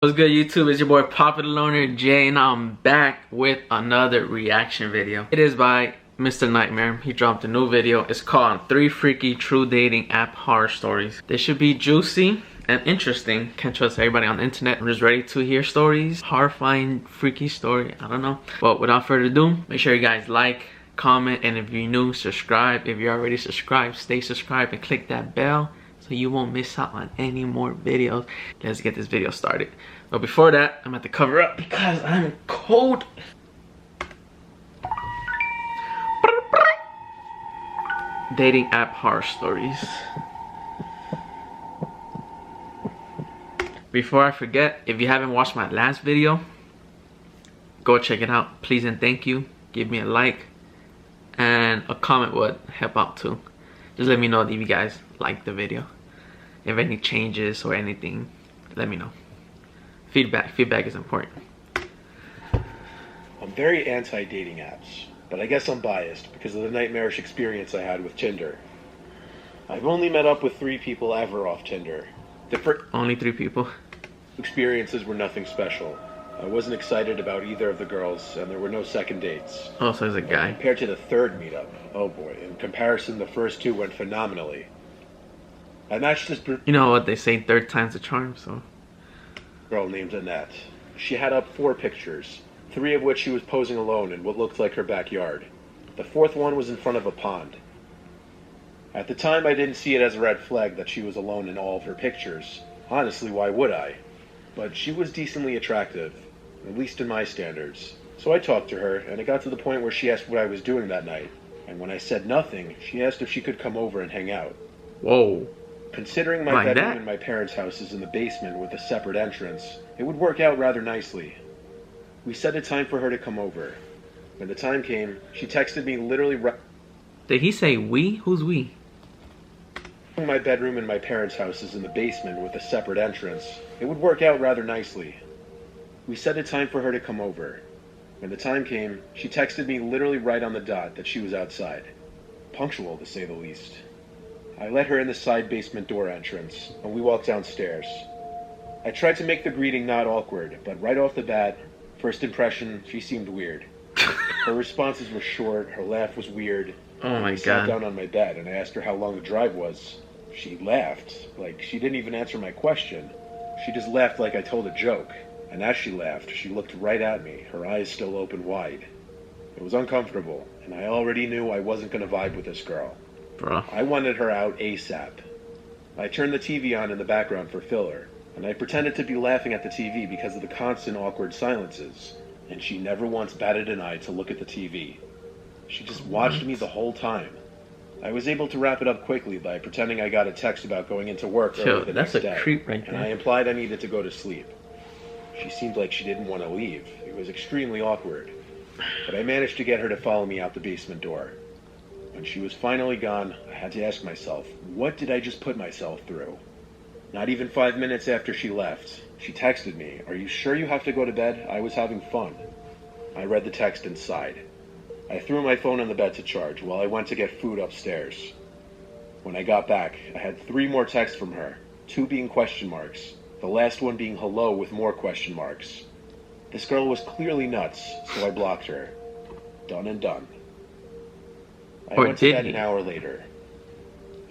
What's good, YouTube? It's your boy Papa the Loner Jay, and I'm back with another reaction video. It is by Mr.Nightmare. He dropped a new video. It's called 3 Freaky True Dating App Horror Stories. This should be juicy and interesting. Can't trust everybody on the internet. I'm just ready to hear stories. Horrifying, freaky story. I don't know. But without further ado, make sure you guys like, comment, and if you're new, subscribe. If you're already subscribed, stay subscribed and click that bell so you won't miss out on any more videos. Let's get this video started. But before that, I'm at to cover up because I'm cold. Dating app horror stories. Before I forget, if you haven't watched my last video, go check it out. Please and thank you. Give me a like and a comment would help out too. Just let me know if you guys like the video. If any changes or anything, let me know. Feedback is important. I'm very anti-dating apps, but I guess I'm biased because of the nightmarish experience I had with Tinder. I've only met up with 3 people ever off Tinder. Only 3 people? Experiences were nothing special. I wasn't excited about either of the girls, and there were no second dates. Oh, so there's a guy. Compared to the 3rd meetup, oh boy, in comparison the first 2 went phenomenally. I matched this You know what they say, 3rd time's a charm, so. Girl named Annette. She had up 4 pictures, 3 of which she was posing alone in what looked like her backyard. The 4th one was in front of a pond. At the time, I didn't see it as a red flag that she was alone in all of her pictures. Honestly, why would I? But she was decently attractive, at least in my standards. So I talked to her, and it got to the point where she asked what I was doing that night. And when I said nothing, she asked if she could come over and hang out. Whoa. Considering my bedroom in my parents' house is in the basement with a separate entrance, it would work out rather nicely. We set a time for her to come over. When the time came, she texted me literally Did he say we? Who's we? My bedroom in my parents' house is in the basement with a separate entrance. It would work out rather nicely. We set a time for her to come over. When the time came, she texted me literally right on the dot that she was outside. Punctual, to say the least. I let her in the side basement door entrance, and we walked downstairs. I tried to make the greeting not awkward, but right off the bat, first impression, she seemed weird. Her responses were short, her laugh was weird. Oh my God. I sat down on my bed and I asked her how long the drive was. She laughed, like she didn't even answer my question. She just laughed like I told a joke. And as she laughed, she looked right at me, her eyes still open wide. It was uncomfortable, and I already knew I wasn't going to vibe with this girl. Bro. I wanted her out ASAP. I turned the TV on in the background for filler, and I pretended to be laughing at the TV because of the constant awkward silences, and she never once batted an eye to look at the TV. She just watched me the whole time. I was able to wrap it up quickly by pretending I got a text about going into work early the next day. That's a creep right there. And I implied I needed to go to sleep. She seemed like she didn't want to leave. It was extremely awkward. But I managed to get her to follow me out the basement door. When she was finally gone, I had to ask myself, what did I just put myself through? Not even 5 minutes after she left, she texted me, "Are you sure you have to go to bed? I was having fun." I read the text and sighed. I threw my phone on the bed to charge while I went to get food upstairs. When I got back, I had 3 more texts from her, 2 being question marks, the last one being hello with more question marks. This girl was clearly nuts, so I blocked her. Done and done. I went to bed an hour later.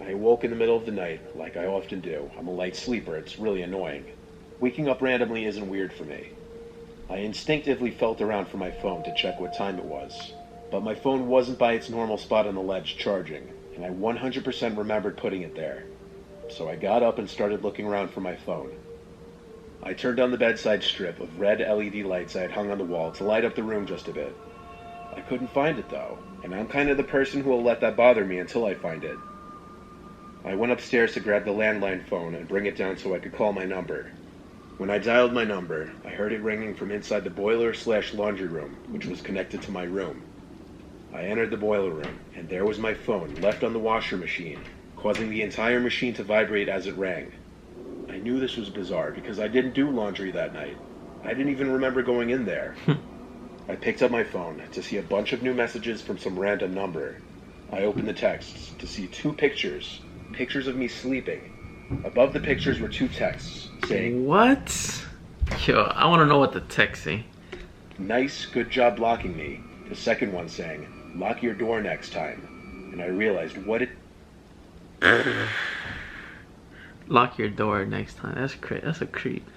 I awoke in the middle of the night, like I often do. I'm a light sleeper, it's really annoying. Waking up randomly isn't weird for me. I instinctively felt around for my phone to check what time it was. But my phone wasn't by its normal spot on the ledge charging, and I 100% remembered putting it there. So I got up and started looking around for my phone. I turned on the bedside strip of red LED lights I had hung on the wall to light up the room just a bit. I couldn't find it though, and I'm kind of the person who will let that bother me until I find it. I went upstairs to grab the landline phone and bring it down so I could call my number. When I dialed my number, I heard it ringing from inside the boiler/laundry room, which was connected to my room. I entered the boiler room, and there was my phone left on the washer machine, causing the entire machine to vibrate as it rang. I knew this was bizarre because I didn't do laundry that night. I didn't even remember going in there. I picked up my phone to see a bunch of new messages from some random number. I opened the texts to see 2 pictures of me sleeping. Above the pictures were 2 texts saying, What? Yo, I want to know what the text say. Nice, good job blocking me. The second one saying, lock your door next time. And I realized what it... Lock your door next time. That's a creep.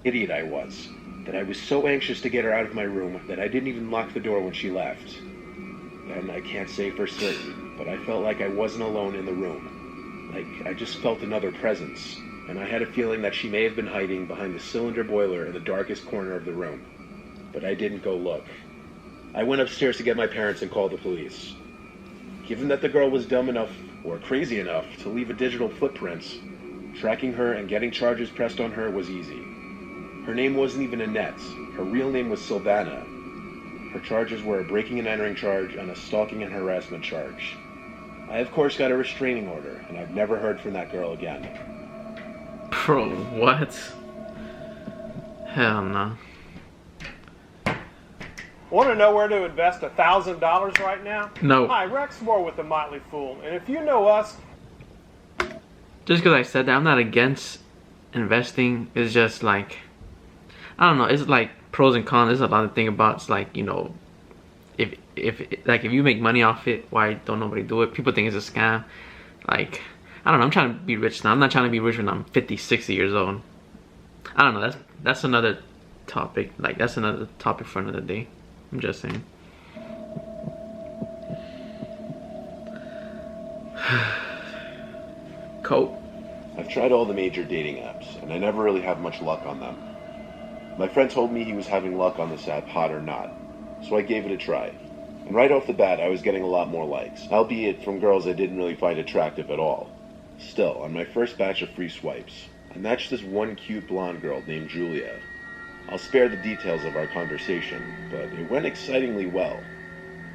Idiot I was. That I was so anxious to get her out of my room that I didn't even lock the door when she left. And I can't say for certain, but I felt like I wasn't alone in the room. Like I just felt another presence. And I had a feeling that she may have been hiding behind the cylinder boiler in the darkest corner of the room. But I didn't go look. I went upstairs to get my parents and called the police. Given that the girl was dumb enough, or crazy enough, to leave a digital footprint, tracking her and getting charges pressed on her was easy. Her name wasn't even Annette. Her real name was Sylvana. Her charges were a breaking and entering charge and a stalking and harassment charge. I of course got a restraining order, and I've never heard from that girl again. Bro, what? Hell no. Want to know where to invest $1,000 right now? No. Hi, Rex Moore with The Motley Fool. And if you know us... Just because I said that, I'm not against investing. It's just like, I don't know. It's like pros and cons. There's a lot to think about. It's like, you know, if you make money off it, why don't nobody do it? People think it's a scam. Like, I don't know. I'm trying to be rich now. I'm not trying to be rich when I'm 50, 60 years old. I don't know. That's another topic. Like, that's another topic for another day. I'm just saying. Coat. I've tried all the major dating apps, and I never really have much luck on them. My friend told me he was having luck on this app, Hot or Not, so I gave it a try. And right off the bat, I was getting a lot more likes, albeit from girls I didn't really find attractive at all. Still, on my first batch of free swipes, I matched this one cute blonde girl named Julia. I'll spare the details of our conversation, but it went excitingly well.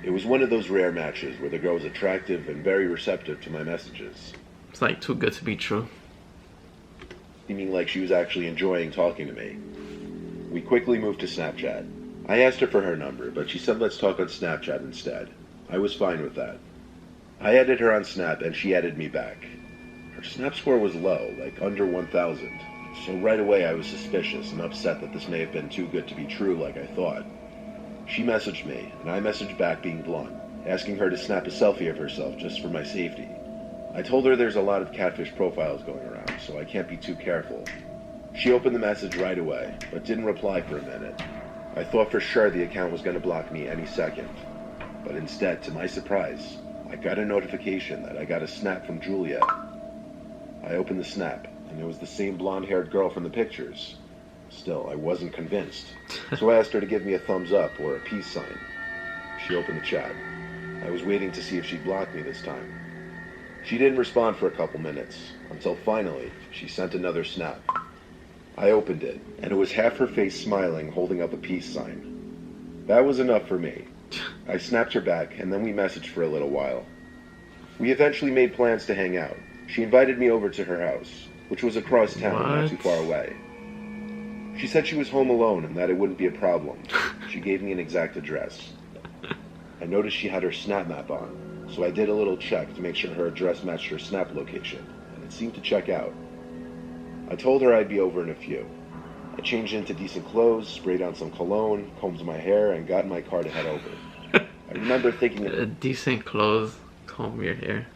It was one of those rare matches where the girl was attractive and very receptive to my messages. It's like too good to be true. Seeming like she was actually enjoying talking to me. We quickly moved to Snapchat. I asked her for her number, but she said let's talk on Snapchat instead. I was fine with that. I added her on Snap and she added me back. Her Snap score was low, like under 1,000. So right away I was suspicious and upset that this may have been too good to be true like I thought. She messaged me, and I messaged back being blunt, asking her to snap a selfie of herself just for my safety. I told her there's a lot of catfish profiles going around, so I can't be too careful. She opened the message right away, but didn't reply for a minute. I thought for sure the account was going to block me any second. But instead, to my surprise, I got a notification that I got a snap from Julia. I opened the snap, and it was the same blonde-haired girl from the pictures. Still, I wasn't convinced, so I asked her to give me a thumbs up or a peace sign. She opened the chat. I was waiting to see if she'd block me this time. She didn't respond for a couple minutes, until finally, she sent another snap. I opened it, and it was half her face smiling, holding up a peace sign. That was enough for me. I snapped her back, and then we messaged for a little while. We eventually made plans to hang out. She invited me over to her house, which was across town, not too far away. She said she was home alone and that it wouldn't be a problem. She gave me an exact address. I noticed she had her Snap map on, so I did a little check to make sure her address matched her Snap location, and it seemed to check out. I told her I'd be over in a few. I changed into decent clothes, sprayed on some cologne, combed my hair, and got in my car to head over. I remember thinking... Decent clothes, comb your hair.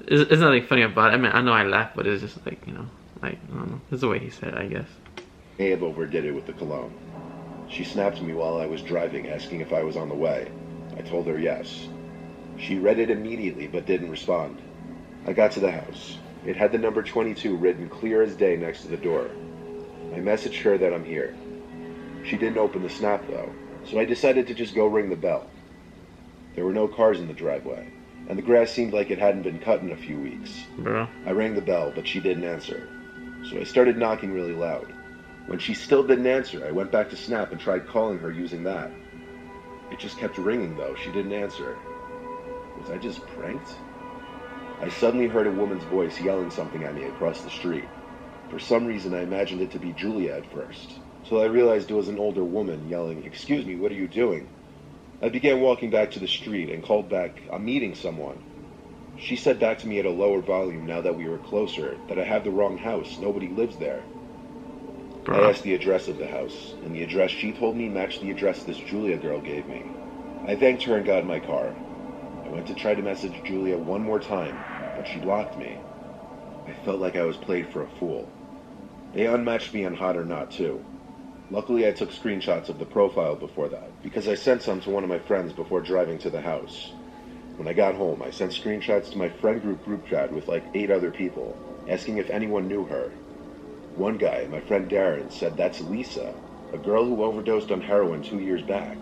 It's nothing funny about it. I mean, I know I laugh, but it's just like, you know, like, I don't know. It's the way he said it, I guess. May have overdid it with the cologne. She snapped me while I was driving, asking if I was on the way. I told her yes. She read it immediately, but didn't respond. I got to the house. It had the number 22 written clear as day next to the door. I messaged her that I'm here. She didn't open the snap, though, so I decided to just go ring the bell. There were no cars in the driveway, and the grass seemed like it hadn't been cut in a few weeks. Bro. I rang the bell, but she didn't answer, so I started knocking really loud. When she still didn't answer, I went back to Snap and tried calling her using that. It just kept ringing, though. She didn't answer. Was I just pranked? I suddenly heard a woman's voice yelling something at me across the street. For some reason, I imagined it to be Julia at first, till I realized it was an older woman yelling, "Excuse me, what are you doing?" I began walking back to the street and called back, "I'm meeting someone." She said back to me at a lower volume now that we were closer that I have the wrong house, nobody lives there. I asked the address of the house, and the address she told me matched the address this Julia girl gave me. I thanked her and got in my car. I went to try to message Julia one more time, but she blocked me. I felt like I was played for a fool. They unmatched me on Hot or Not, too. Luckily, I took screenshots of the profile before that, because I sent some to one of my friends before driving to the house. When I got home, I sent screenshots to my friend group chat with like 8 other people, asking if anyone knew her. One guy, my friend Darren, said that's Lisa, a girl who overdosed on heroin 2 years back.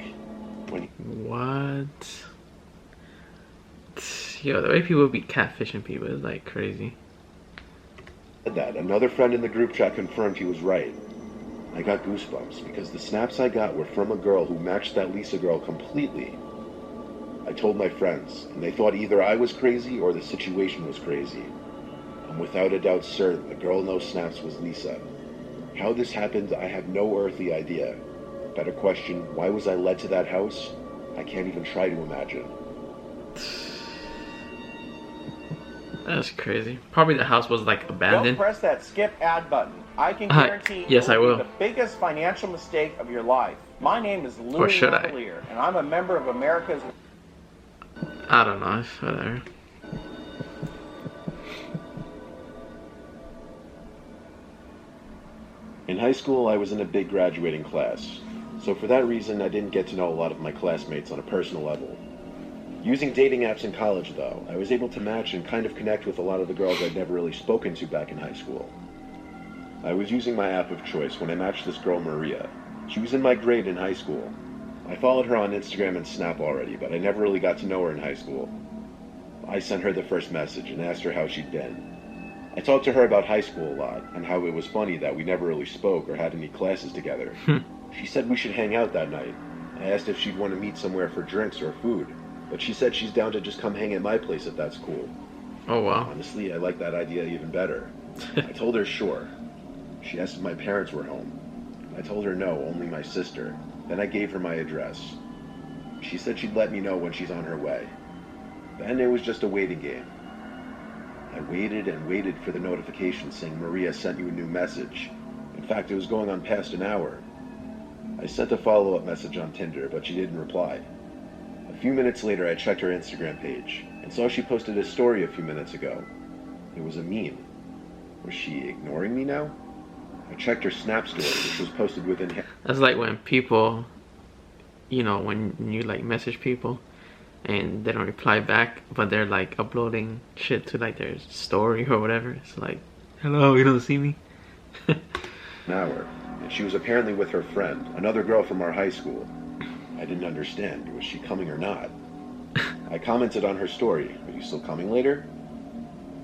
What? Yo, the way people be catfishing people is like crazy. That another friend in the group chat confirmed he was right. I got goosebumps because the snaps I got were from a girl who matched that Lisa girl completely. I told my friends, and they thought either I was crazy or the situation was crazy. I'm without a doubt certain the girl in those snaps was Lisa. How this happened, I have no earthly idea. Better question, why was I led to that house? I can't even try to imagine. That's crazy. Probably the house was like abandoned. Don't press that skip ad button. I can guarantee yes, I will. The biggest financial mistake of your life. My name is Louis should I? Lavalier, and I'm a member of America's... I don't know. Whatever. In high school, I was in a big graduating class, so for that reason, I didn't get to know a lot of my classmates on a personal level. Using dating apps in college, though, I was able to match and kind of connect with a lot of the girls I'd never really spoken to back in high school. I was using my app of choice when I matched this girl, Maria. She was in my grade in high school. I followed her on Instagram and Snap already, but I never really got to know her in high school. I sent her the first message and asked her how she'd been. I talked to her about high school a lot, and how it was funny that we never really spoke or had any classes together. She said we should hang out that night. I asked if she'd want to meet somewhere for drinks or food, but she said she's down to just come hang at my place if that's cool. Oh, wow. Honestly, I like that idea even better. I told her sure. She asked if my parents were home. I told her no, only my sister. Then I gave her my address. She said she'd let me know when she's on her way. Then it was just a waiting game. I waited and waited for the notification saying Maria sent you a new message. In fact, it was going on past an hour. I sent a follow-up message on Tinder, but she didn't reply. A few minutes later, I checked her Instagram page and saw she posted a story a few minutes ago. It was a meme. Was she ignoring me now? I checked her Snap story, which was posted within... That's like when people, you know, when you like message people and they don't reply back, but they're like uploading shit to like their story or whatever. It's like, hello, you don't see me? an hour, and she was apparently with her friend, another girl from our high school. I didn't understand. Was she coming or not? I commented on her story. Are you still coming later?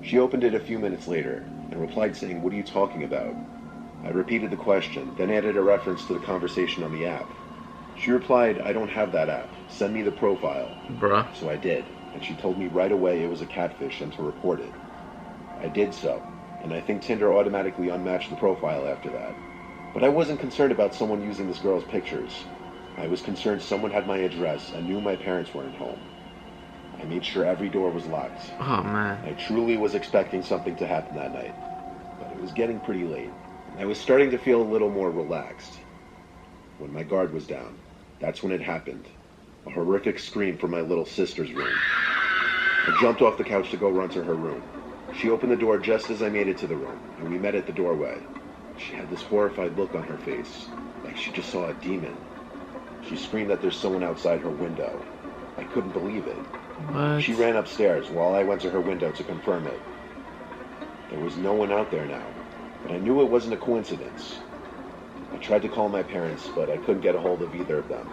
She opened it a few minutes later and replied saying, what are you talking about? I repeated the question, then added a reference to the conversation on the app. She replied, I don't have that app. Send me the profile. Bruh. So I did, and she told me right away it was a catfish and to report it. I did so, and I think Tinder automatically unmatched the profile after that. But I wasn't concerned about someone using this girl's pictures. I was concerned someone had my address and knew my parents weren't home. I made sure every door was locked. Oh, man. I truly was expecting something to happen that night, but it was getting pretty late. I was starting to feel a little more relaxed. When my guard was down, that's when it happened. A horrific scream from my little sister's room. I jumped off the couch to go run to her room. She opened the door just as I made it to the room, and we met at the doorway. She had this horrified look on her face, like she just saw a demon. She screamed that there's someone outside her window. I couldn't believe it. What? She ran upstairs while I went to her window to confirm it. There was no one out there now, but I knew it wasn't a coincidence. I tried to call my parents, but I couldn't get a hold of either of them.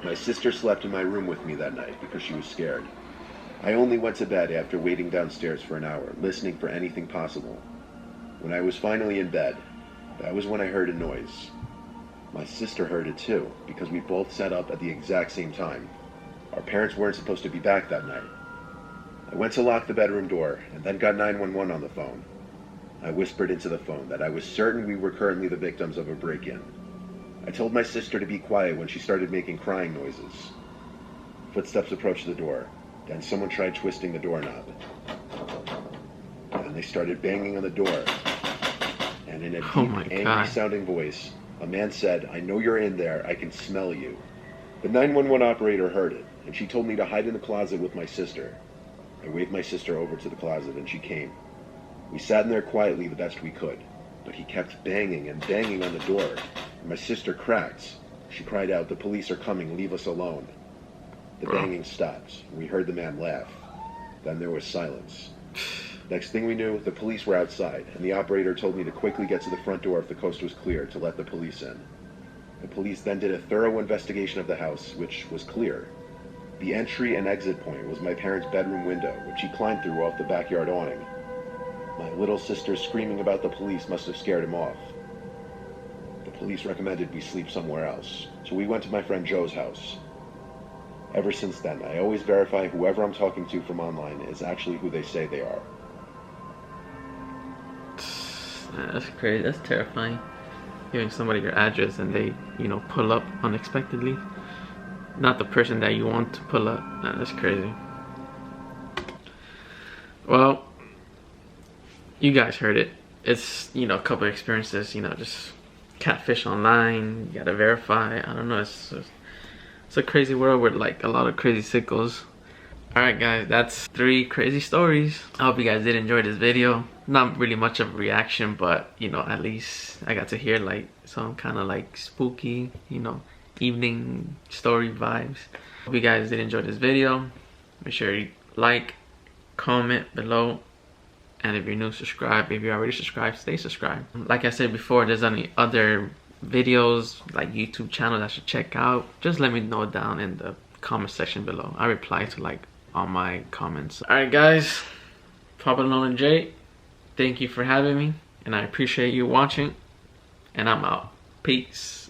My sister slept in my room with me that night because she was scared. I only went to bed after waiting downstairs for an hour, listening for anything possible. When I was finally in bed, that was when I heard a noise. My sister heard it too, because we both sat up at the exact same time. Our parents weren't supposed to be back that night. I went to lock the bedroom door, and then got 911 on the phone. I whispered into the phone that I was certain we were currently the victims of a break-in. I told my sister to be quiet when she started making crying noises. Footsteps approached the door. Then someone tried twisting the doorknob. And they started banging on the door. And and in a Oh deep, my angry God. sounding voice, a man said, "I know you're in there, I can smell you." The 911 operator heard it, and she told me to hide in the closet with my sister. I waved my sister over to the closet, and she came. We sat in there quietly the best we could, but he kept banging and banging on the door, and my sister cracked. She cried out, "The police are coming, leave us alone." The banging stopped, and we heard the man laugh. Then there was silence. Next thing we knew, the police were outside, and the operator told me to quickly get to the front door if the coast was clear to let the police in. The police then did a thorough investigation of the house, which was clear. The entry and exit point was my parents' bedroom window, which he climbed through off the backyard awning. My little sister screaming about the police must have scared him off. The police recommended we sleep somewhere else, so we went to my friend Joe's house. Ever since then, I always verify whoever I'm talking to from online is actually who they say they are. That's crazy. That's terrifying. Giving somebody your address and they, pull up unexpectedly. Not the person that you want to pull up. That's crazy. Well, you guys heard it. It's, a couple of experiences, just catfish online. You gotta verify. I don't know. It's a crazy world with like a lot of crazy sickos. Alright guys, that's 3 crazy stories. I hope you guys did enjoy this video. Not really much of a reaction, but at least I got to hear like some kind of like spooky, evening story vibes. Hope you guys did enjoy this video. Make sure you like, comment below, and if you're new, subscribe. If you're already subscribed, stay subscribed. Like I said before, there's any other videos like YouTube channels I should check out. Just let me know down in the comment section below. I reply to like all my comments. Alright guys, Papa Alone and Jay, thank you for having me, and I appreciate you watching, and I'm out. Peace.